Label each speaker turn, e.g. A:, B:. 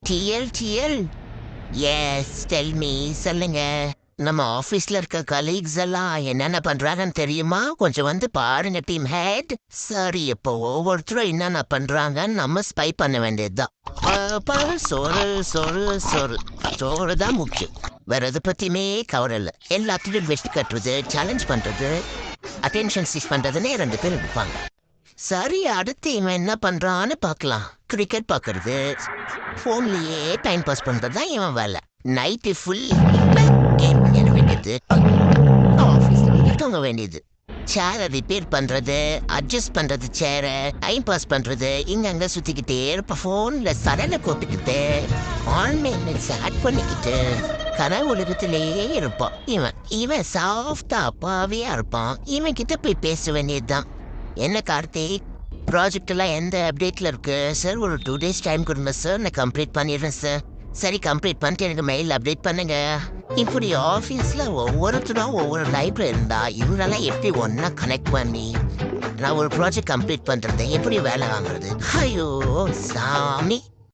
A: TL yes tell me சொல்லுங்க. நம்ம ஆபீஸ்ல இருக்க கலீக்ஸ் எல்லாம் என்னென்ன பண்றாங்கன்னு தெரியுமா? கொஞ்சம் வந்து பாருங்க டீம் ஹெட். சரி, இப்போ ஒவ்வொருத்தரும் என்னென்ன பண்றாங்கன்னு நம்ம ஸ்பை பண்ண வேண்டியதுதான். பாரு, சோறு சோறு சோறு சோறு தான் முக்கியம். வேற எதை பத்தியுமே கவலை இல்லை. எல்லாத்துலயும் வெஸ்ட் கட்டுறது, சேலஞ்ச் பண்றது, அட்டென்ஷன் சீஸ் பண்றதுன்னு 2 பேர் இருப்பாங்க. சரி, அடுத்து இவன் என்ன பண்றான்னு பார்க்கலாம். கிரிக்கெட் பார்க்கறது, ஃபோன்லயே டைம் பாஸ் பண்றது தான் இவன் வேலை. நைட்டு ஃபுல் கேம் விளையாட வேண்டியது, ஆஃபீஸ்ல தூங்க வேண்டியது. சேரை ரிப்பேர் பண்றது, அட்ஜஸ்ட் பண்றது, சேரை டைம் பாஸ் பண்றது, இங்கங்க சுத்திக்கிட்டே இருப்ப. ஃபோன்ல சடலை போட்டுக்கிட்டு ஆன்லைன்ல சேட் பண்ணிக்கிட்டு கனவு உலகத்திலேயே இருப்பான். இவன் சாஃப்டா அப்பாவியா இருப்பான். இவன் கிட்ட போய் பேச வேண்டியதுதான். என்ன கார்த்திக், ப்ராஜெக்ட் எல்லாம் எந்த அப்டேட்ல இருக்கு சார்? ஒரு 2 days டைம் கொடுங்க சார், நான் கம்ப்ளீட் பண்ணிடுறேன் சார். சரி, கம்ப்ளீட் பண்ணிட்டு எனக்கு மெயில் அப்டேட் பண்ணுங்க. இப்படி ஆஃபீஸில் ஒவ்வொருத்தரும் ஒவ்வொரு டைப்ல இருந்தா இவங்கெல்லாம் எப்படி ஒன்றா கனெக்ட் பண்ணி நான் ஒரு ப்ராஜெக்ட் கம்ப்ளீட் பண்ணுறது, எப்படி வேலை வாங்குறது? ஐயோ சாமி.